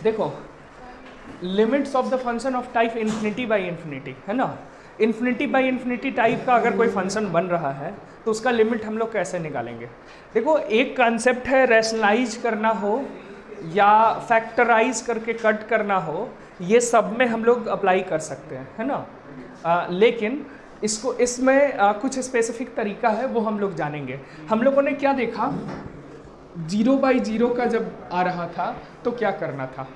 देखो limits of the function of type infinity by infinity, है ना। इन्फिनिटी बाई इन्फिनिटी टाइप का अगर कोई फंक्शन बन रहा है तो उसका लिमिट हम लोग कैसे निकालेंगे। देखो एक कंसेप्ट है रैशनलाइज करना हो या फैक्टराइज करके कट करना हो, ये सब में हम लोग अप्लाई कर सकते हैं, है ना। लेकिन इसको इसमें कुछ स्पेसिफिक तरीका है, वो हम लोग जानेंगे। हम लोगों ने क्या देखा, 0/0 का जब आ रहा था तो क्या करना था,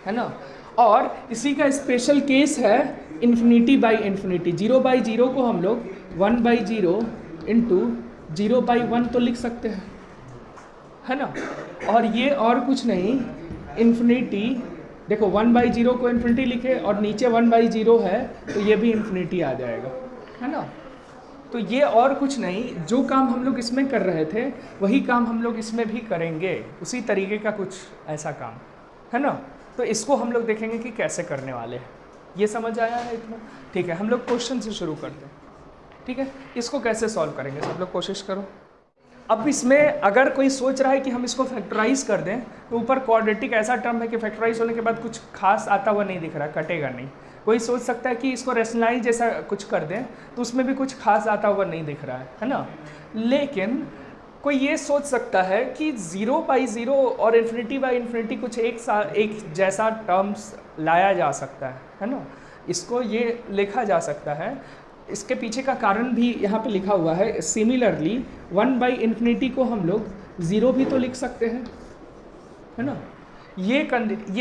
है ना। और इसी का स्पेशल केस है इन्फिनिटी बाई इन्फिनिटी। 0/0 को हम लोग 1/0 इंटू 0/1 तो लिख सकते हैं, है ना। और ये और कुछ नहीं, इन्फिनिटी, देखो 1/0 को इन्फिनिटी लिखे और नीचे 1/0 है तो ये भी इन्फिनिटी आ जाएगा, है ना। तो ये और कुछ नहीं, जो काम हम लोग इसमें कर रहे थे वही काम हम लोग इसमें भी करेंगे, उसी तरीके का कुछ ऐसा काम, है ना। तो इसको हम लोग देखेंगे कि कैसे करने वाले हैं। ये समझ आया है इतना? ठीक है, हम लोग क्वेश्चन से शुरू करते हैं। ठीक है, इसको कैसे सॉल्व करेंगे, सब लोग कोशिश करो। अब इसमें अगर कोई सोच रहा है कि हम इसको फैक्टराइज कर दें तो ऊपर क्वाड्रेटिक ऐसा टर्म है कि फैक्टराइज होने के बाद कुछ खास आता हुआ नहीं दिख रहा, कटेगा नहीं। कोई सोच सकता है कि इसको रैशनलाइज जैसा कुछ कर दें तो उसमें भी कुछ खास आता हुआ नहीं दिख रहा है ना। लेकिन कोई ये सोच सकता है कि 0/0 और इन्फिनिटी बाई इन्फिनिटी कुछ एक जैसा टर्म्स लाया जा सकता है ना। इसको ये लिखा जा सकता है। इसके पीछे का कारण भी यहाँ पे लिखा हुआ है। सिमिलरली 1/∞ को हम लोग 0 भी तो लिख सकते हैं, है ना। ये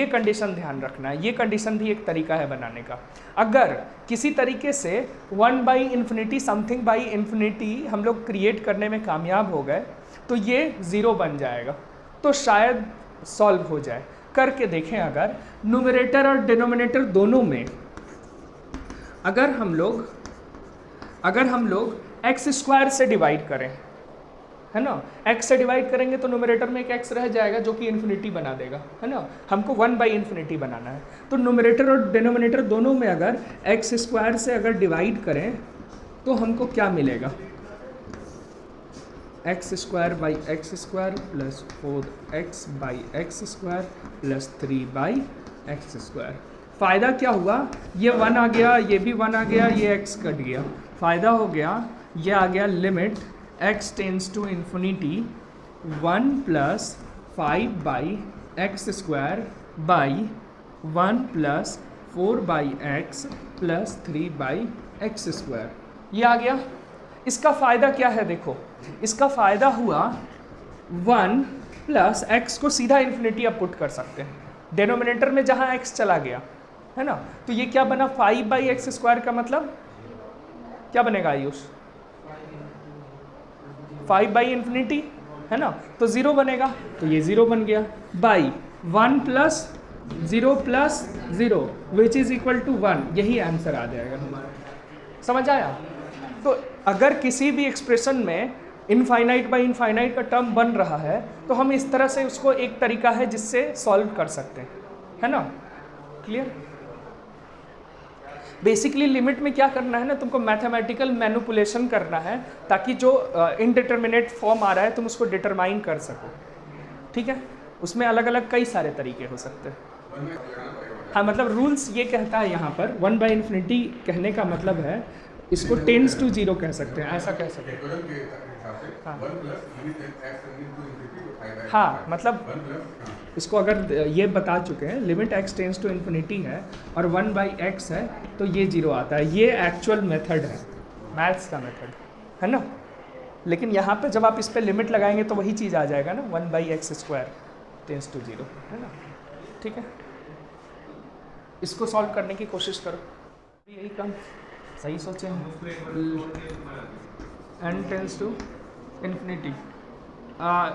कंडीशन ध्यान रखना है, ये कंडीशन भी एक तरीका है बनाने का। अगर किसी तरीके से 1/∞ समथिंग बाई इन्फिनिटी हम लोग क्रिएट करने में कामयाब हो गए तो ये 0 बन जाएगा, तो शायद सॉल्व हो जाए। करके देखें, अगर न्यूमरेटर और डिनोमिनेटर दोनों में अगर हम लोग x² से डिवाइड करें, है ना, x से डिवाइड करेंगे तो न्यूमरेटर में एक x रह जाएगा जो कि इन्फिनिटी बना देगा, है ना। हमको 1/∞ बनाना है, तो न्यूमरेटर और डिनोमिनेटर दोनों में अगर x² से अगर डिवाइड करें तो हमको क्या मिलेगा, x² plus 4x/x² plus 3/x²। फ़ायदा क्या हुआ, ये 1 आ गया, ये भी 1 आ गया, ये x कट गया। फ़ायदा हो गया, ये आ गया limit x tends to infinity 1 plus 5/x² by 1 plus 4/x plus 3/x²। ये आ गया। इसका फ़ायदा क्या है, देखो इसका फ़ायदा हुआ 1 प्लस x को सीधा इन्फिनिटी अब पुट कर सकते हैं डिनोमिनेटर में जहाँ x चला गया, है ना। तो ये क्या बना, 5/x² का मतलब क्या बनेगा आयुष, 5/∞, है ना। तो 0 बनेगा, तो ये 0 बन गया। By 1 plus 0 plus 0 which is equal to 1, यही आंसर आ जाएगा हमारा। समझ आया। तो अगर किसी भी एक्सप्रेशन में इनफाइनाइट बाई इनफाइनाइट का टर्म बन रहा है तो हम इस तरह से उसको, एक तरीका है जिससे सॉल्व कर सकते हैं, है ना। क्लियर। बेसिकली लिमिट में क्या करना है ना, तुमको मैथमेटिकल मैनिपुलेशन करना है ताकि जो इनडिटर्मिनेट फॉर्म आ रहा है तुम उसको डिटरमाइन कर सको। ठीक है, उसमें अलग अलग कई सारे तरीके हो सकते हैं। हाँ, मतलब रूल्स ये कहता है यहाँ पर 1/∞ कहने का मतलब है इसको टेंस टू 0 कह सकते हैं, ऐसा कह सकते हैं। हाँ, मतलब इसको अगर ये बता चुके हैं limit x tends to infinity है और 1/x है तो ये 0 आता है। ये एक्चुअल मेथड है, मैथ्स का मेथड, है ना। लेकिन यहाँ पे जब आप इस पे लिमिट लगाएंगे तो वही चीज़ आ जाएगा ना, 1/x² टेंस टू 0, है ना। ठीक है, इसको सॉल्व करने की कोशिश करो। यही काम सही सोचे हैं। n टेंस टू इन्फिनिटी,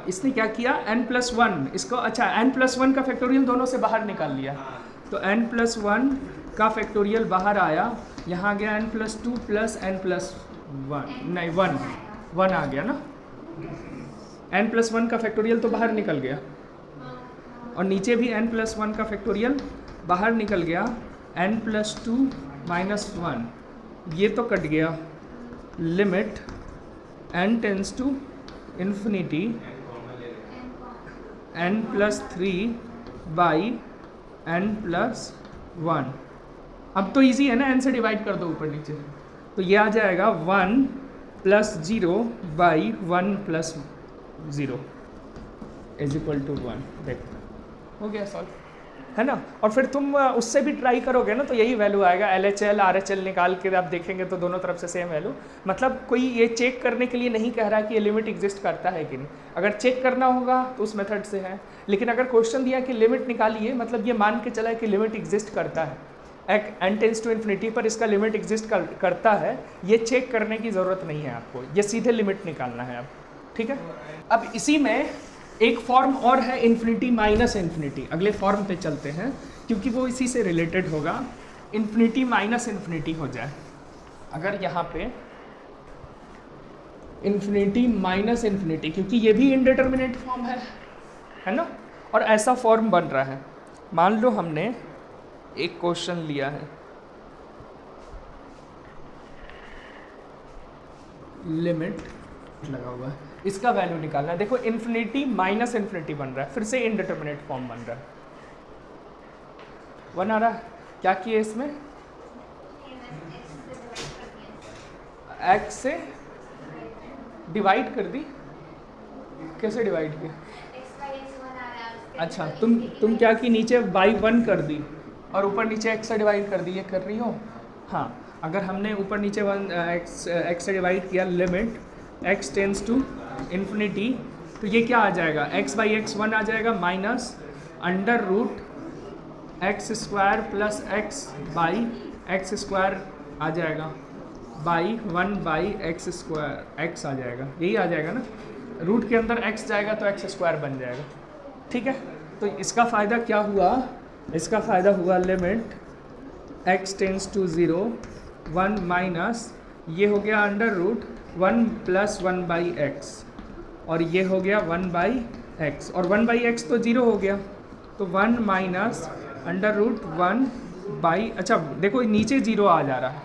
इसने क्या किया, n+1 इसको, अच्छा n+1 का फैक्टोरियल दोनों से बाहर निकाल लिया, तो n+1 का फैक्टोरियल बाहर आया, यहाँ गया n+2 प्लस n+1, नहीं 1 आ गया ना। n+1 का फैक्टोरियल तो बाहर निकल गया और नीचे भी n+1 का फैक्टोरियल बाहर निकल गया, n+2 - 1 ये तो कट गया। Limit n tends to infinity n+3 by n plus 1। अब तो इजी है ना, n से डिवाइड कर दो ऊपर नीचे, तो ये आ जाएगा 1 plus 0 by 1 plus 0 is equal to 1। देखो हो गया सॉल्व, है ना। और फिर तुम उससे भी ट्राई करोगे ना तो यही वैल्यू आएगा। LHL RHL निकाल के आप देखेंगे तो दोनों तरफ से सेम वैल्यू। मतलब कोई ये चेक करने के लिए नहीं कह रहा कि ये लिमिट एग्जिस्ट करता है कि नहीं। अगर चेक करना होगा तो उस मेथड से है, लेकिन अगर क्वेश्चन दिया कि लिमिट निकालिए, मतलब ये मान के चला है कि लिमिट एग्जिस्ट करता है, n टेंस टू इन्फिनिटी पर इसका लिमिट एग्जिस्ट करता है, ये चेक करने की ज़रूरत नहीं है आपको, ये सीधे लिमिट निकालना है अब, ठीक है। अब इसी में एक फॉर्म और है इन्फिनिटी माइनस इन्फिनिटी, अगले फॉर्म पे चलते हैं क्योंकि वो इसी से रिलेटेड होगा। इन्फिनिटी माइनस इन्फिनिटी हो जाए, अगर यहाँ पे इन्फिनिटी माइनस इन्फिनिटी, क्योंकि ये भी इनडिटर्मिनेट फॉर्म है ना, और ऐसा फॉर्म बन रहा है। मान लो हमने एक क्वेश्चन लिया है, लिमिट लगा हुआ है, इसका वैल्यू निकालना है। देखो इन्फिनिटी माइनस इन्फिनिटी बन रहा है, फिर से इनडिटर्मिनेट फॉर्म बन रहा है। 1 आ रहा है, क्या किए इसमें, x से डिवाइड कर दी। कैसे डिवाइड किया? अच्छा, तुम क्या की, नीचे बाई 1 कर दी और ऊपर नीचे x से डिवाइड कर दी, ये कर रही हो। हाँ, अगर हमने ऊपर नीचे x से डिवाइड किया, limit x tends to infinity, तो ये क्या आ जाएगा, x बाई एक्स 1 आ जाएगा, minus under root x square plus x by x square आ जाएगा, by 1 by x square, x आ जाएगा, यही आ जाएगा ना। रूट के अंदर x जाएगा तो एक्स स्क्वायर बन जाएगा, ठीक है। तो इसका फ़ायदा क्या हुआ, इसका फ़ायदा हुआ limit x tends to 0 1 minus, ये हो गया under root 1 plus 1 by x, और ये हो गया 1 बाई एक्स, और 1 बाई एक्स तो 0 हो गया, तो 1 माइनस अंडर रूट 1 बाई, अच्छा देखो नीचे 0 आ जा रहा है,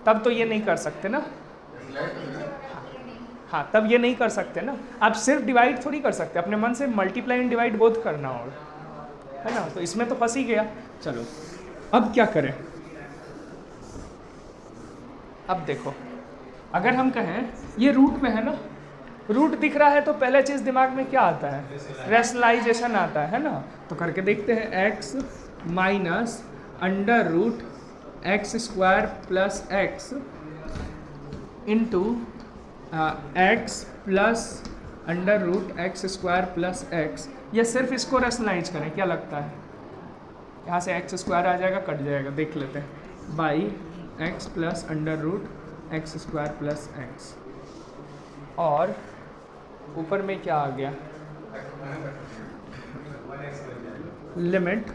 तब तो ये नहीं कर सकते ना। हाँ, तब ये नहीं कर सकते ना, आप सिर्फ डिवाइड थोड़ी कर सकते, अपने मन से मल्टीप्लाई एंड डिवाइड बोथ करना होगा, है ना। तो इसमें तो फंस ही गया। चलो अब क्या करें, अब देखो अगर हम कहें ये रूट में है ना, रूट दिख रहा है तो पहले चीज़ दिमाग में क्या आता है, रैशनलाइजेशन आता है ना। तो करके देखते हैं, x minus under root x square plus x into x plus under root x square plus x, या सिर्फ इसको रैशनलाइज करें, क्या लगता है, यहाँ से एक्स स्क्वायर आ जाएगा, कट जाएगा, देख लेते हैं, by x plus under root x square plus x, और ऊपर में क्या आ गया, limit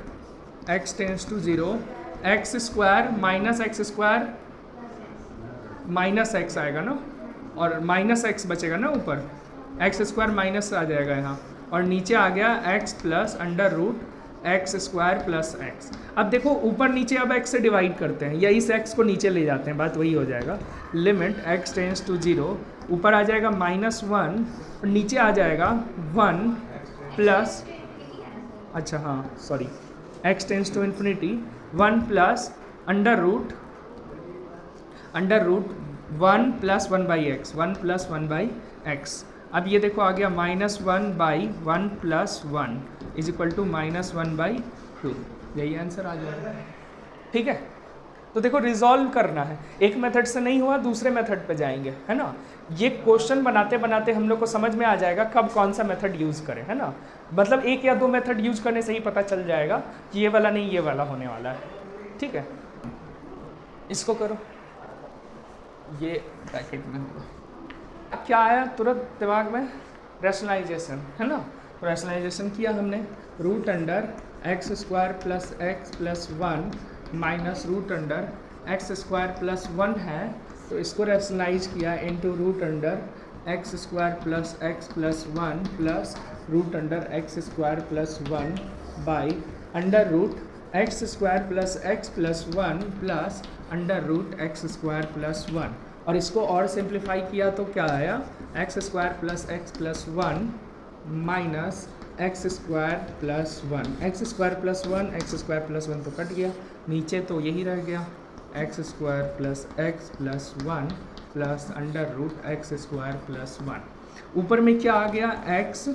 x tends to 0 x square minus x आएगा ना, और माइनस एक्स बचेगा ना, ऊपर एक्स स्क्वायर माइनस आ जाएगा यहाँ, और नीचे आ गया x plus under root x square plus x. अब देखो ऊपर नीचे अब x से डिवाइड करते हैं, या इस x को नीचे ले जाते हैं, बात वही हो जाएगा। लिमिट x टेंस टू 0, ऊपर आ जाएगा -1 और नीचे आ जाएगा 1 प्लस, अच्छा हाँ sorry, x tends to infinity 1 plus under root 1 plus 1 by x, 1 plus 1 by x. अब ये देखो आ गया -1 by 1 plus 1 is equal to -1 by 2, यही आंसर आ जाएगा, ठीक है। तो देखो रिजॉल्व करना है, एक मेथड से नहीं हुआ दूसरे मेथड पे जाएंगे, है ना। ये क्वेश्चन बनाते बनाते हम लोग को समझ में आ जाएगा कब कौन सा मेथड यूज़ करें, है ना। मतलब 1 या 2 मेथड यूज़ करने से ही पता चल जाएगा कि ये वाला नहीं ये वाला होने वाला है, ठीक है। इसको करो, ये ब्रैकेट में होगा, क्या आया तुरंत दिमाग में, रैशनलाइजेशन, है ना। रैशनलाइजेशन किया हमने, root under x square plus x plus 1 minus root under x square plus 1 है, तो इसको रैशनलाइज किया into root under x square plus x plus 1 plus root under x square plus 1 by under root x square plus x plus 1 plus under root x square plus 1, और इसको और simplify किया तो क्या आया, x square plus x plus 1 minus x square plus one, x square plus one, x square plus one तो कट गया, नीचे तो यही रह गया x square plus x plus one plus under root x square plus one. ऊपर में क्या आ गया, x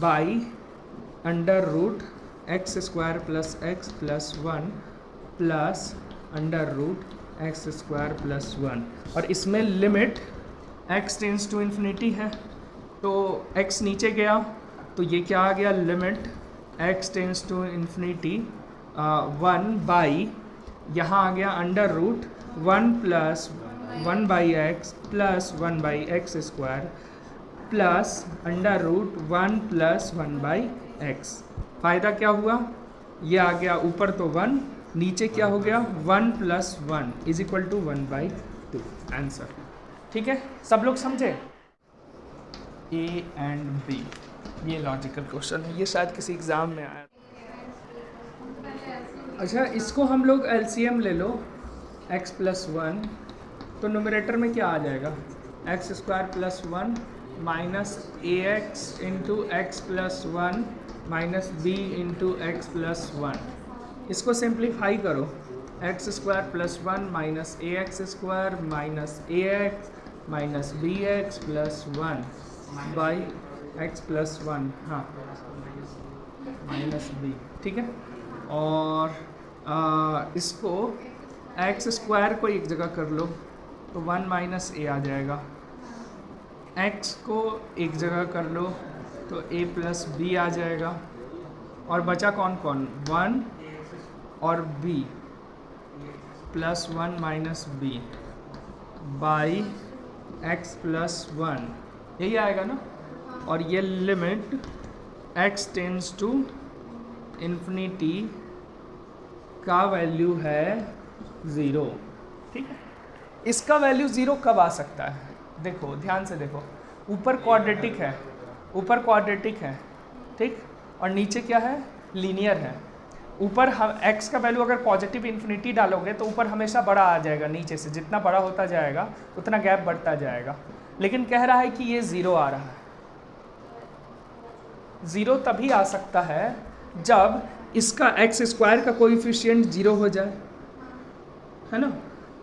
by under root x square plus x plus one plus under root x square plus one, और इसमें limit x tends to infinity है, तो x नीचे गया तो ये क्या आ गया, limit x tends to infinity one by, यहाँ आ गया under root one plus one by x plus one by x square plus under root one plus one by x. फ़ायदा क्या हुआ, ये आ गया ऊपर तो वन, नीचे क्या हो गया, one plus one is equal to one by two, answer. ठीक है, सब लोग समझे। ए एंड बी, ये लॉजिकल क्वेश्चन है, ये शायद किसी एग्ज़ाम में आया। अच्छा, इसको हम लोग एलसीएम ले लो, x प्लस वन, तो न्यूमरेटर में क्या आ जाएगा, x square plus one minus a x into x plus one minus b into x plus one. इसको सिंप्लीफाई करो, x square plus one minus a x square minus a x minus b x plus one by x plus one, हाँ minus b, ठीक है। और इसको x square को एक जगह कर लो तो वन माइनस ए आ जाएगा, एक्स को एक जगह कर लो तो ए प्लस बी आ जाएगा, और बचा कौन कौन, वन और B, plus one minus B by x plus one, यही आएगा ना। और ये limit x tends to infinity का वैल्यू है ज़ीरो, ठीक है। इसका वैल्यू ज़ीरो कब आ सकता है, देखो ध्यान से देखो, ऊपर क्वाड्रेटिक है, ऊपर क्वाड्रेटिक है, ठीक, और नीचे क्या है, लीनियर है। ऊपर हम x का वैल्यू अगर पॉजिटिव इन्फिनिटी डालोगे तो ऊपर हमेशा बड़ा आ जाएगा, नीचे से जितना बड़ा होता जाएगा उतना गैप बढ़ता जाएगा, लेकिन कह रहा है कि ये ज़ीरो आ रहा है। ज़ीरो तभी आ सकता है जब इसका एक्स स्क्वायर का कोएफिशिएंट ज़ीरो हो जाए, है ना,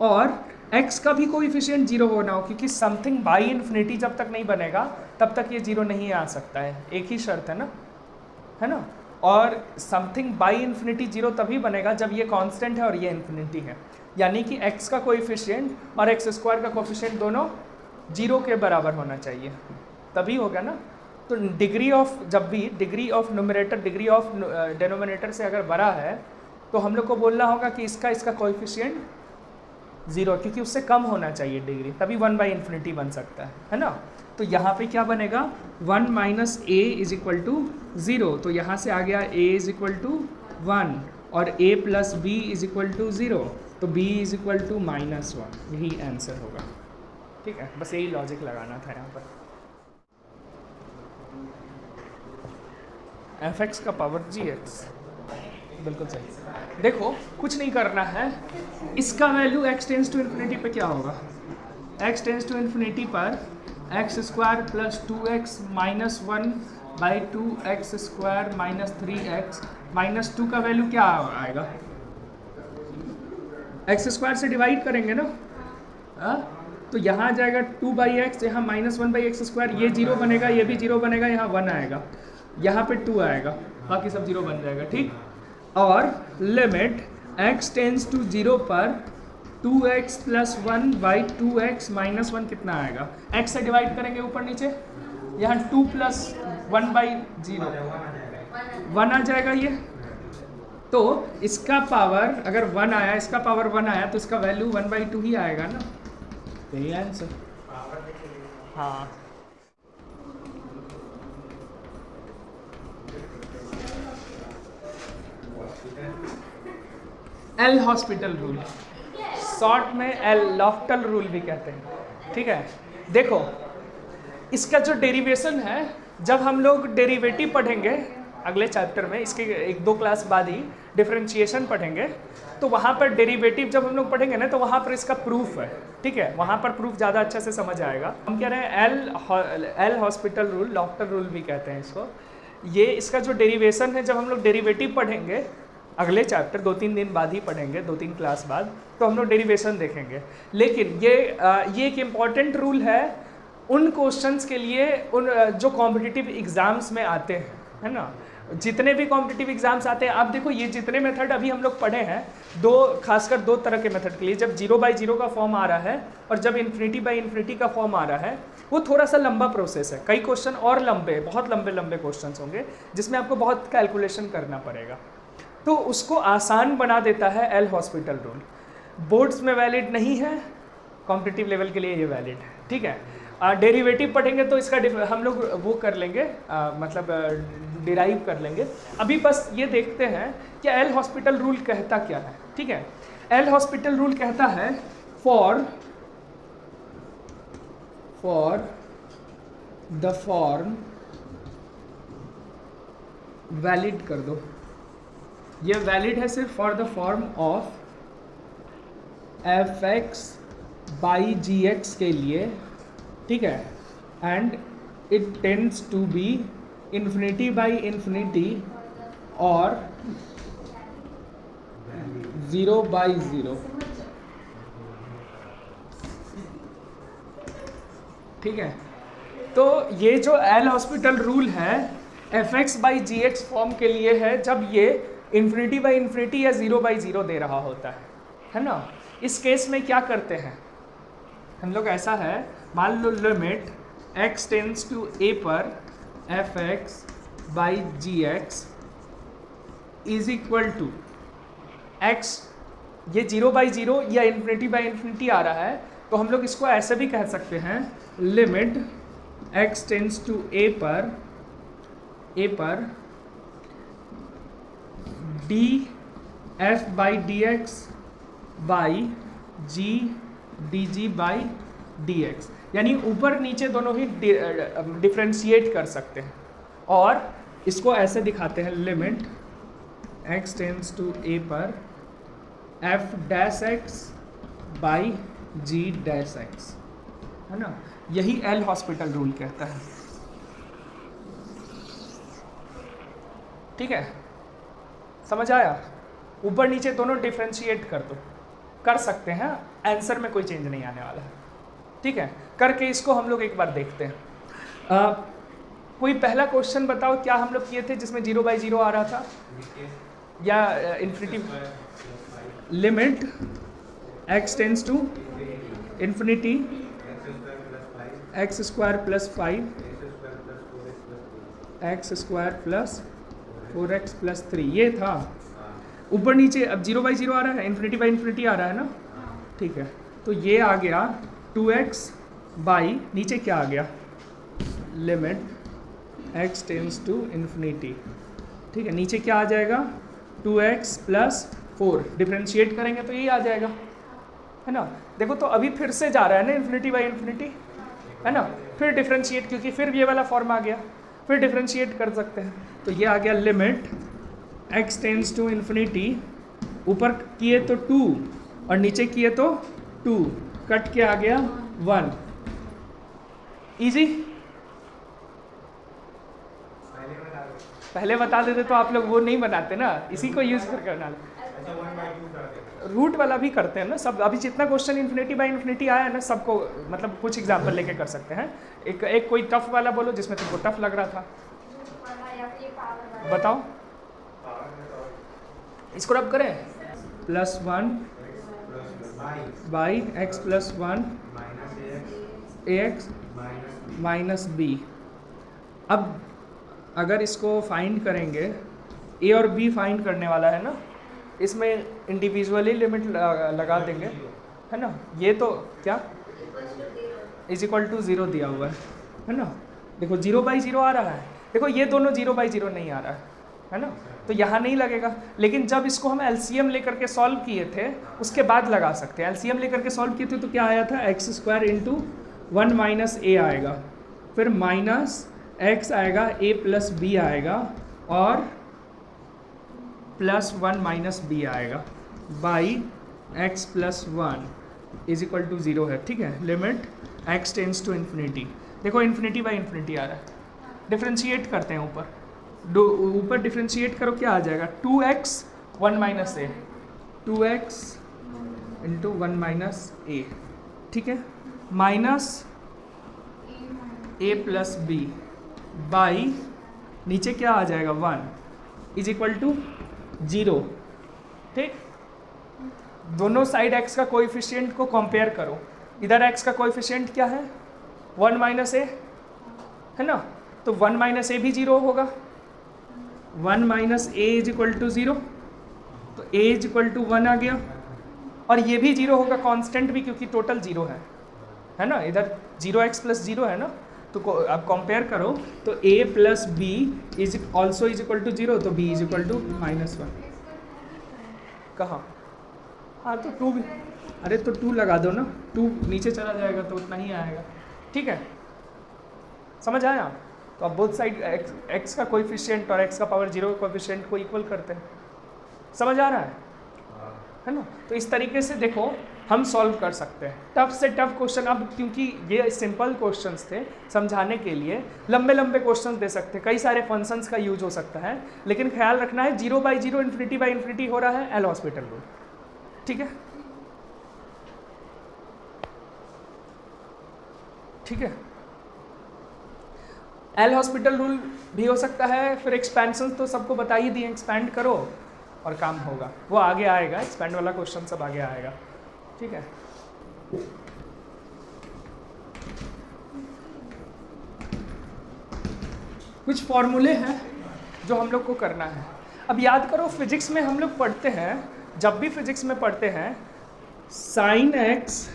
और x का भी कोएफिशिएंट ज़ीरो होना हो, क्योंकि समथिंग बाई इन्फिनिटी जब तक नहीं बनेगा तब तक ये ज़ीरो नहीं आ सकता है, एक ही शर्त है ना। और समथिंग बाई इन्फिनिटी ज़ीरो तभी बनेगा जब ये कांस्टेंट है और ये इन्फिनिटी है, यानी कि x का कोएफिशिएंट और एक्स स्क्वायर का कोएफिशिएंट दोनों जीरो के बराबर होना चाहिए, तभी होगा ना। तो डिग्री ऑफ, जब भी degree of numerator degree of denominator से अगर बड़ा है तो हम लोग को बोलना होगा कि इसका कोएफिशिएंट ज़ीरो, क्योंकि उससे कम होना चाहिए डिग्री, तभी वन बाई इन्फिनिटी बन सकता है ना। तो यहाँ पे क्या बनेगा, one minus A is equal to zero, तो यहाँ से आ गया a is equal to one और a plus B is equal to zero, तो b is equal to minus one, यही आंसर होगा, ठीक है। बस यही लॉजिक लगाना था यहाँ पर। fx का पावर gx, बिल्कुल सही। देखो कुछ नहीं करना है, इसका value x tends to infinity पे क्या होगा, x टेंस टू इन्फिनिटी पर x square plus two x minus one by two x square minus three x minus two का वैल्यू क्या आएगा, एक्स स्क्वायर से डिवाइड करेंगे ना, तो यहाँ आ जाएगा टू बाई एक्स, यहाँ minus one by x square, ये जीरो बनेगा, ये भी जीरो बनेगा, यहाँ वन आएगा, यहाँ पे टू आएगा, बाकी सब जीरो बन जाएगा, ठीक। और limit x tends to zero पर 2x plus one by two x minus one कितना आएगा, x से डिवाइड करेंगे ऊपर नीचे, यहाँ 2 plus one by zero one आ जाएगा ये, तो इसका पावर अगर वन आया, इसका पावर वन आया, तो इसका वैल्यू वन बाई टू ही आएगा ना, यही आंसर। हाँ, एल हॉस्पिटल रूल, शॉर्ट में एल लॉफ्टल रूल भी कहते हैं, ठीक है। देखो इसका जो डेरिवेशन है, जब हम लोग डेरिवेटिव पढ़ेंगे अगले चैप्टर में, इसके एक दो क्लास बाद ही डिफरेंशिएशन पढ़ेंगे, तो वहाँ पर डेरिवेटिव जब हम लोग पढ़ेंगे ना, तो वहाँ पर इसका प्रूफ है, ठीक है, वहाँ पर प्रूफ ज़्यादा अच्छे से समझ आएगा। हम कह रहे हैं एल हॉस्पिटल रूल, लॉफ्टल रूल भी कहते हैं इसको। ये इसका जो डेरिवेशन है, जब हम लोग डेरिवेटिव पढ़ेंगे अगले चैप्टर 2-3 दिन बाद ही पढ़ेंगे, 2-3 क्लास बाद, तो हम लोग डेरिवेशन देखेंगे। लेकिन ये एक इम्पॉर्टेंट रूल है उन क्वेश्चंस के लिए, उन जो कॉम्पिटिटिव एग्जाम्स में आते हैं, है ना। जितने भी कॉम्पिटिटिव एग्जाम्स आते हैं, आप देखो ये जितने मेथड अभी हम लोग पढ़े हैं, खासकर दो तरह के मेथड के लिए, जब 0/0 का फॉर्म आ रहा है और जब इन्फिनिटी का फॉर्म आ रहा है, वो थोड़ा सा लंबा प्रोसेस है। कई क्वेश्चन और लंबे, बहुत लंबे क्वेश्चन होंगे जिसमें आपको बहुत कैलकुलेशन करना पड़ेगा, तो उसको आसान बना देता है एल हॉस्पिटल रूल। बोर्ड्स में वैलिड नहीं है, कॉम्पिटिटिव लेवल के लिए ये वैलिड है, ठीक है। डेरिवेटिव पढ़ेंगे तो इसका हम लोग वो कर लेंगे, मतलब डिराइव कर लेंगे। अभी बस ये देखते हैं कि एल हॉस्पिटल रूल कहता क्या है, ठीक है। एल हॉस्पिटल रूल कहता है फॉर द फॉर्म, वैलिड कर दो, ये वैलिड है सिर्फ for the form of f(x/gx) के लिए, ठीक है, and it tends to be infinity और 0/0, ठीक है। तो ये जो एल हॉस्पिटल रूल है f(x/gx) फॉर्म के लिए है जब ये इन्फिनिटी या 0/0 दे रहा होता है ना। इस केस में क्या करते हैं हम लोग, ऐसा है, मान लो limit x tends to a पर f(x/gx) is equal to x, ये 0/0 या इन्फिनिटी आ रहा है, तो हम लोग इसको ऐसे भी कह सकते हैं, limit x tends to a पर df/dx बाई g dg/dx, यानी ऊपर नीचे दोनों ही डिफ्रेंशिएट कर सकते हैं, और इसको ऐसे दिखाते हैं, limit x tends to a पर f'(x) बाई g'(x), है ना। यही एल हॉस्पिटल रूल कहता है, ठीक है, समझ आया। ऊपर नीचे दोनों डिफ्रेंशिएट कर सकते हैं, आंसर में कोई चेंज नहीं आने वाला है, ठीक है। करके इसको हम लोग एक बार देखते हैं। कोई पहला क्वेश्चन बताओ क्या हम लोग किए थे जिसमें 0/0 आ रहा था, या infinity, limit x tends to infinity x² + 5 x² + 4x + 3, ये था। ऊपर नीचे अब 0/0 आ रहा है, इन्फिनिटी आ रहा है ना, ठीक है। तो ये आ गया 2x बाई, नीचे क्या आ गया, limit x tends to infinity, ठीक है। नीचे क्या आ जाएगा, 2x + 4, डिफ्रेंशिएट करेंगे तो यही आ जाएगा, है ना। देखो तो अभी फिर से जा रहा है ना इन्फिनिटी, है ना, फिर डिफ्रेंशिएट, क्योंकि फिर ये वाला फॉर्म आ गया, फिर डिफ्रेंशिएट कर सकते हैं। तो ये आ गया limit x tends to infinity, ऊपर किए तो 2 और नीचे किए तो 2, कट के आ गया 1, इजी। पहले बता देते तो आप लोग वो नहीं बनाते ना, इसी को यूज करके बना लेते। रूट वाला भी करते हैं ना सब, अभी जितना क्वेश्चन इन्फिनिटी आया है ना, सबको मतलब कुछ एग्जाम्पल लेके कर सकते हैं। एक कोई टफ वाला बोलो जिसमें तुमको टफ लग रहा था, बताओ। इसको रब करें, +1 by x + 1 ax minus b। अब अगर इसको फाइंड करेंगे, a और b फाइंड करने वाला है ना, इसमें इंडिविजुअली लिमिट लगा देंगे, है ना। ये तो क्या = 0 दिया हुआ है ना। देखो 0/0 आ रहा है, देखो ये दोनों 0/0 नहीं आ रहा है ना, तो यहाँ नहीं लगेगा। लेकिन जब इसको हम एलसीएम लेकर के सॉल्व किए थे, उसके बाद लगा सकते हैं। एलसीएम लेकर के सॉल्व किए थे तो क्या आया था, x² × 1 - a आएगा, फिर -x आएगा, a + b आएगा, और +1 - b आएगा, बाई x + 1 = 0 है, ठीक है। Limit x tends to infinity, देखो इन्फिनिटी आ रहा है, डिफ्रेंशिएट करते हैं ऊपर, ऊपर डिफ्रेंशिएट करो, क्या आ जाएगा 2x 1 minus a, 2x into 1 minus a, ठीक है, minus a plus b by नीचे क्या आ जाएगा 1 इज इक्वल टू 0, ठीक। दोनों साइड x का कोएफिशिएंट को कंपेयर करो, इधर x का कोएफिशिएंट क्या है 1 माइनस ए है ना, तो 1 माइनस ए भी 0 होगा, 1 minus A is equal to 0, तो a इज इक्वल टू 1 आ गया, और ये भी 0 होगा कांस्टेंट भी, क्योंकि टोटल 0 है ना, इधर 0x प्लस 0 है ना, तो आप कंपेयर करो तो a plus B is also is equal to 0, तो b इज इक्वल टू -1। कहाँ, हाँ तो 2 भी, अरे तो 2 लगा दो ना, 2 नीचे चला जाएगा तो उतना ही आएगा, ठीक है, समझ आया। तो अब बोथ साइड x का कोएफिशिएंट और x का पावर 0 का कोएफिशिएंट को इक्वल करते हैं, समझ आ रहा है ना। तो इस तरीके से देखो हम सॉल्व कर सकते हैं टफ से टफ क्वेश्चन। अब क्योंकि ये सिंपल क्वेश्चंस थे, समझाने के लिए लंबे लंबे क्वेश्चंस दे सकते हैं, कई सारे फंक्शंस का यूज हो सकता है, लेकिन ख्याल रखना है 0/0 इन्फिनिटी हो रहा है एल हॉस्पिटल रूल, ठीक है, ठीक है। एल हॉस्पिटल रूल भी हो सकता है, फिर एक्सपेंशन तो सबको बता ही दिए, एक्सपैंड करो और काम होगा, वो आगे आएगा, एक्सपैंड वाला क्वेश्चन सब आगे आएगा, ठीक है। कुछ फॉर्मूले हैं जो हम लोग को करना है। अब याद करो फिजिक्स में हम लोग पढ़ते हैं, जब भी फिजिक्स में पढ़ते हैं sine x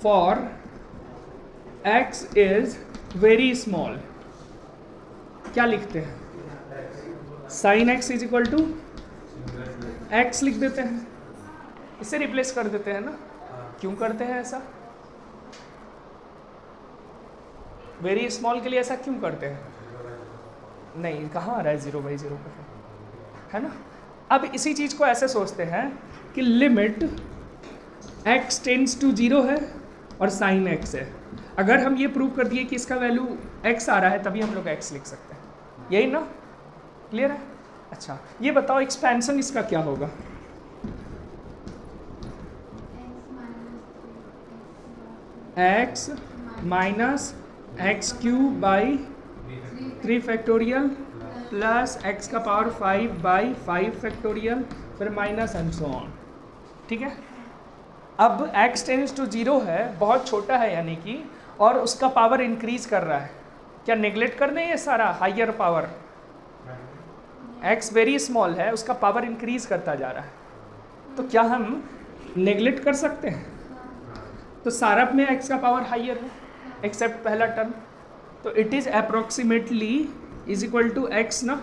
for x is very small, क्या लिखते हैं, sine x is equal to x लिख देते हैं, इसे रिप्लेस कर देते हैं ना। क्यों करते हैं ऐसा, वेरी स्मॉल के लिए ऐसा क्यों करते हैं, नहीं कहाँ आ रहा है 0/0 का, है ना। अब इसी चीज़ को ऐसे सोचते हैं कि लिमिट x टेंड्स टू 0 है और साइन x है, अगर हम ये प्रूव कर दिए कि इसका वैल्यू x आ रहा है तभी हम लोग x लिख सकते हैं, यही ना, क्लियर है। अच्छा ये बताओ एक्सपेंशन इसका क्या होगा, x minus x cube by 3 factorial plus x का पावर 5 बाई 5 फैक्टोरियल, फिर माइनस एंड सो ऑन, ठीक है। अब x टेंड्स टू 0 है, बहुत छोटा है यानी कि, और उसका पावर इंक्रीज कर रहा है, क्या नेग्लेक्ट कर दें ये सारा higher power, x very small है, उसका पावर इंक्रीज करता जा रहा है, तो क्या हम नेग्लेक्ट कर सकते हैं, तो सारा में x का पावर हायर है एक्सेप्ट पहला टर्म, तो it is approximately is equal to x ना,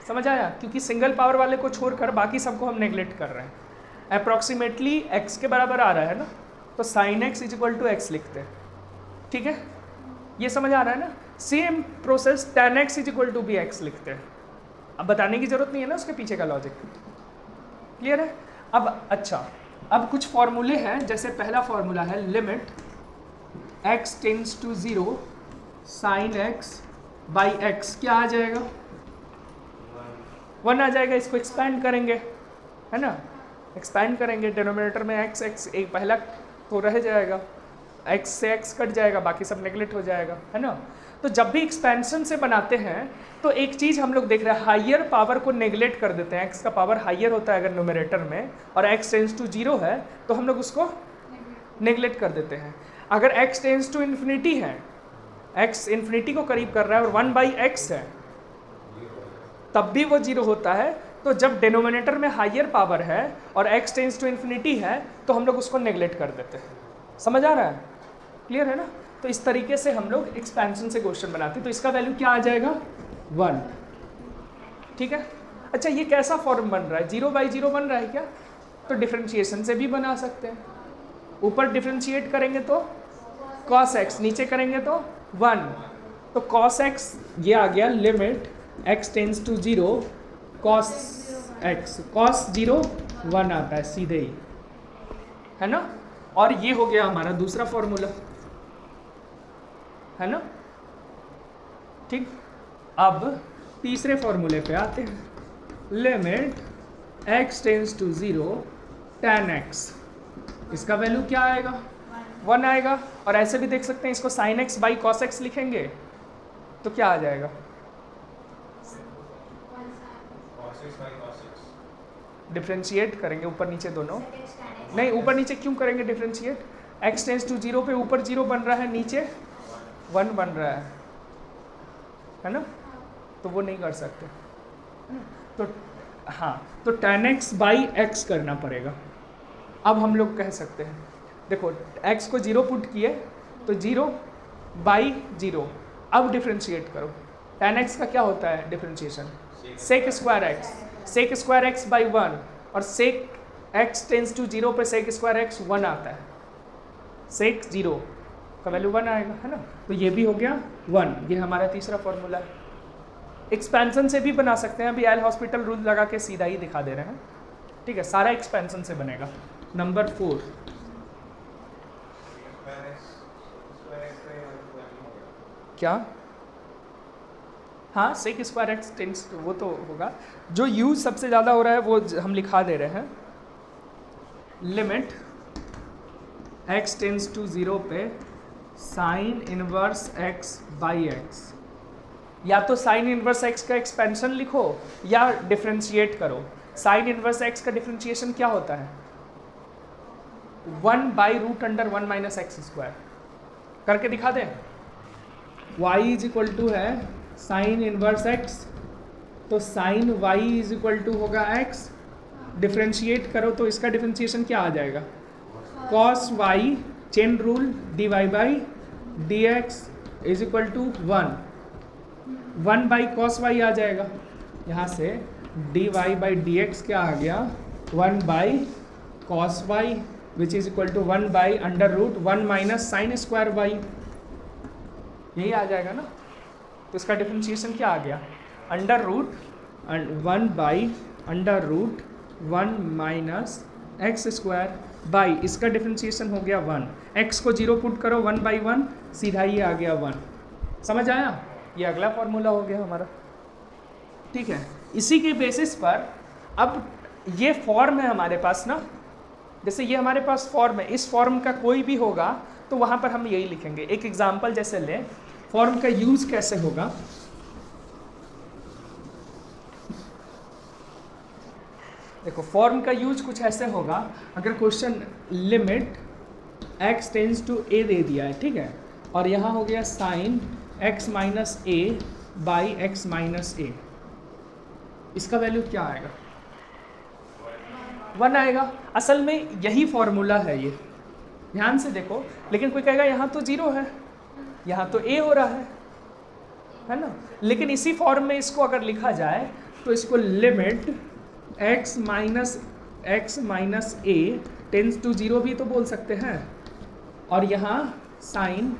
समझ आया, क्योंकि सिंगल पावर वाले को छोड़कर बाकी सबको हम नेग्लेक्ट कर रहे हैं, अप्रोक्सीमेटली x के बराबर आ रहा है ना, तो sine x is equal to x लिखते हैं, ठीक है, ये समझ आ रहा है ना। Same process tan x is equal to भी x लिखते हैं, अब बताने की जरूरत नहीं है ना उसके पीछे का लॉजिक, क्लियर है। अब अच्छा अब कुछ फॉर्मूले हैं, जैसे पहला फॉर्मूला है limit x tends to 0 sine x by x, क्या आ जाएगा 1 आ जाएगा, इसको एक्सपैंड करेंगे, है ना, एक्सपैंड करेंगे, डिनोमिनेटर में x एक पहला तो रह जाएगा, x से x कट जाएगा, बाकी सब नेगलेक्ट हो जाएगा, है ना। तो जब भी एक्सपेंशन से बनाते हैं तो एक चीज़ हम लोग देख रहे हैं, हायर पावर को नेगलेक्ट कर देते हैं, x का पावर हायर होता है अगर न्यूमरेटर में, और x टेंड्स टू 0 है तो हम लोग उसको नेगलेक्ट कर देते हैं। अगर x टेंड्स टू इन्फिनिटी है, x इन्फिनिटी को करीब कर रहा है और 1/x है, तब भी वो 0 होता है, तो जब डिनोमिनेटर में हायर पावर है और x टेंड्स टू इन्फिनिटी है तो हम लोग उसको नेगलेक्ट कर देते हैं, समझ आ रहा है, क्लियर है ना। तो इस तरीके से हम लोग एक्सपेंशन से क्वेश्चन बनाते हैं, तो इसका वैल्यू क्या आ जाएगा 1, ठीक है। अच्छा ये कैसा फॉर्म बन रहा है, 0/0 बन रहा है क्या, तो डिफरेंशिएशन से भी बना सकते हैं, ऊपर डिफरेंशिएट करेंगे तो cos x, नीचे करेंगे तो 1, तो cos x ये आ गया limit x tends to 0 cos x, cos 0 1 आता है सीधे ही, है ना। और ये हो गया हमारा दूसरा फॉर्मूला, है ना, ठीक। अब तीसरे फॉर्मूले पे आते हैं, limit x tends to 0 tan x, इसका वैल्यू क्या आएगा? 1 आएगा। और ऐसे भी देख सकते हैं इसको sin x by cos x लिखेंगे तो क्या आ जाएगा? डिफ्रेंशिएट करेंगे ऊपर नीचे दोनों, नहीं ऊपर नीचे क्यों करेंगे डिफ्रेंशिएट? x टेंस टू 0 पे ऊपर 0 बन रहा है, नीचे 1 बन रहा है ना, तो वो नहीं कर सकते। तो हाँ, तो tan x बाई x करना पड़ेगा। अब हम लोग कह सकते हैं, देखो x को 0 पुट किए तो 0 बाई 0, अब डिफ्रेंशिएट करो। tan x का क्या होता है differentiation? Sec square x, sec square x by 1, और सेक x टेंस टू 0 पे सेक स्क्वायर x 1 आता है, सेक 0 का वैल्यू 1 आएगा, है ना। तो ये भी हो गया 1, ये हमारा तीसरा फॉर्मूला है। एक्सपेंशन से भी बना सकते हैं, अभी एल हॉस्पिटल रूल लगा के सीधा ही दिखा दे रहे हैं, ठीक है, सारा एक्सपेंशन से बनेगा। नंबर 4, क्या? हाँ, सेक स्क्वायर एक्स टेंस, वो तो होगा। जो यूज सबसे ज़्यादा हो रहा है वो हम लिखा दे रहे हैं, लिमिट x टेंस टू 0 पे sine inverse x by x, या तो साइन इनवर्स x का एक्सपेंशन लिखो या डिफ्रेंशिएट करो। साइन इनवर्स x का डिफ्रेंशिएशन क्या होता है? 1 by root under 1 minus x square, करके दिखा दें। y इज इक्वल टू है साइन इनवर्स x, तो sine y is equal to होगा x, डिफ्रेंशिएट करो तो इसका डिफ्रेंशिएशन क्या आ जाएगा? cos y, chain rule, dy by D x is equal to 1 by cos y आ जाएगा। यहाँ से dy बाई डी एक्स क्या आ गया? 1 by cos y which is equal to 1 by under root 1 minus sine square y, यही आ जाएगा ना। तो इसका डिफ्रेंशिएशन क्या आ गया? Under root 1 by under root 1 minus x square by, इसका डिफ्रेंशिएशन हो गया 1। x को 0 पुट करो 1 बाई 1, सीधा ही आ गया 1। समझ आया? ये अगला फॉर्मूला हो गया हमारा, ठीक है। इसी के बेसिस पर अब ये फॉर्म है हमारे पास ना, जैसे ये हमारे पास फॉर्म है, इस फॉर्म का कोई भी होगा तो वहाँ पर हम यही लिखेंगे। एक एग्जांपल जैसे लें, फॉर्म का यूज़ कैसे होगा, देखो फॉर्म का यूज कुछ ऐसे होगा, अगर question limit x tends to a दे दिया है, ठीक है, और यहाँ हो गया sine x minus a by x minus a, इसका वैल्यू क्या आएगा? 1 आएगा। असल में यही फॉर्मूला है ये, ध्यान से देखो। लेकिन कोई कहेगा यहाँ तो 0 है, यहाँ तो a हो रहा है ना। लेकिन इसी फॉर्म में इसको अगर लिखा जाए तो इसको limit x minus a tends to 0 भी तो बोल सकते हैं, और यहाँ sine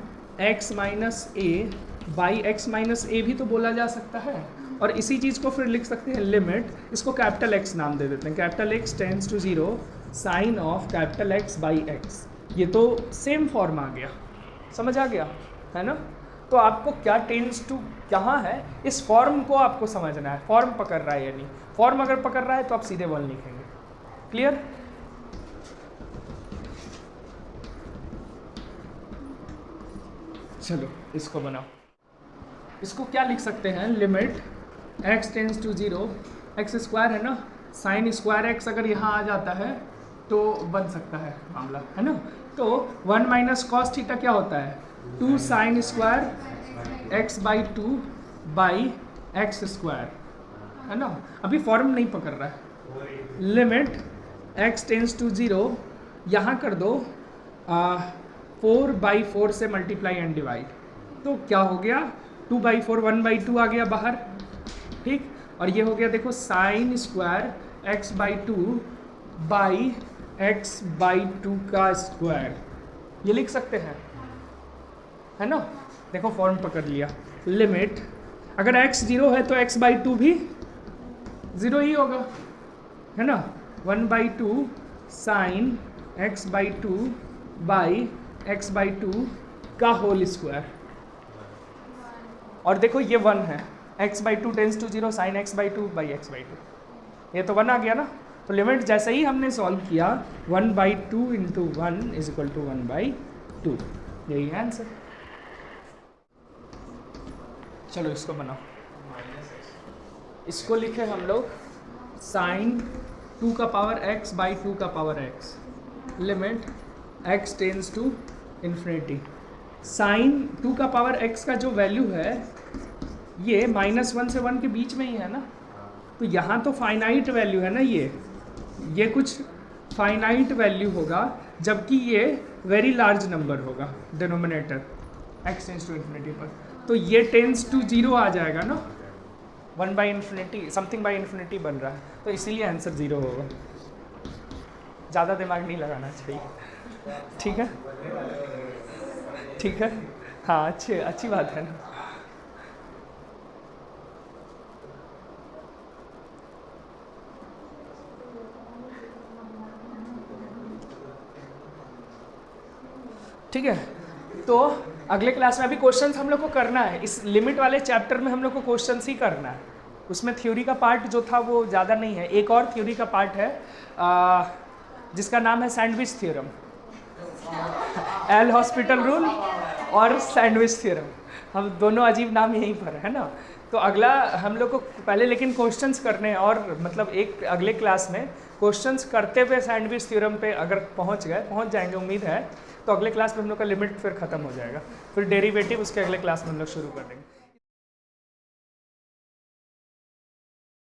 x minus a by x minus a भी तो बोला जा सकता है। और इसी चीज़ को फिर लिख सकते हैं लिमिट, इसको कैपिटल X नाम दे देते हैं, capital X tends to 0 sine of capital X by x. ये तो सेम फॉर्म आ गया, समझ आ गया है ना। तो आपको क्या टेंस टू कहाँ है, इस फॉर्म को आपको समझना है, फॉर्म पकड़ रहा है या नहीं। फॉर्म अगर पकड़ रहा है तो आप सीधे 1 लिखेंगे। क्लियर? चलो इसको बनाओ। इसको क्या लिख सकते हैं, limit x tends to 0, x square है ना, साइन स्क्वायर x अगर यहाँ आ जाता है तो बन सकता है मामला, है ना। तो 1 माइनस कॉस थीटा क्या होता है? 2 sine square x by 2 by x square, है ना। अभी फॉर्म नहीं पकड़ रहा है। लिमिट x टेंस टू 0, यहाँ कर दो 4 बाई 4 से मल्टीप्लाई एंड डिवाइड, तो क्या हो गया 2 बाई 4, 1 बाई 2 आ गया बाहर, ठीक। और ये हो गया देखो sine square x by 2 by x by 2 का स्क्वायर, ये लिख सकते हैं, है ना। देखो फॉर्म पकड़ लिया। लिमिट अगर x 0 है तो x बाई 2 भी 0 ही होगा, है ना। 1 by 2 sine x by 2 by x by 2 का होल स्क्वायर, और देखो ये 1 है x by two tends to zero sine x by two by x by two, ये तो 1 आ गया ना। तो लिमिट जैसे ही हमने सॉल्व किया 1 by two into one is equal to 1 by two, यही है आंसर। चलो इसको बनाओ, इसको लिखे हम लोग साइन 2 का पावर x बाई 2 का power x, limit x tends to infinity. Sine 2 का पावर x का जो वैल्यू है ये -1 से 1 के बीच में ही है ना, तो यहाँ तो फाइनाइट वैल्यू है ना, ये कुछ फाइनाइट वैल्यू होगा, जबकि ये वेरी लार्ज नंबर होगा denominator x tends to infinity पर, तो ये टेंस टू जीरो आ जाएगा ना, 1 by infinity something by infinity बन रहा है, तो इसीलिए आंसर 0 होगा। ज़्यादा दिमाग नहीं लगाना चाहिए, ठीक है ठीक है, हाँ अच्छी बात है ना। ठीक है, तो अगले क्लास में अभी क्वेश्चंस हम लोग को करना है, इस लिमिट वाले चैप्टर में हम लोग को क्वेश्चंस ही करना है, उसमें थ्योरी का पार्ट जो था वो ज़्यादा नहीं है। एक और थ्योरी का पार्ट है जिसका नाम है sandwich theorem, L hospital rule और सैंडविच थ्योरम, हम दोनों अजीब नाम यहीं पर है ना। तो अगला हम लोग को पहले लेकिन क्वेश्चंस करने हैं, और मतलब एक अगले क्लास में क्वेश्चंस करते हुए सैंडविच थ्योरम पे अगर पहुंच जाएंगे उम्मीद है, तो अगले क्लास में हम लोग का लिमिट फिर ख़त्म हो जाएगा, फिर डेरिवेटिव उसके अगले क्लास में हम लोग शुरू कर देंगे।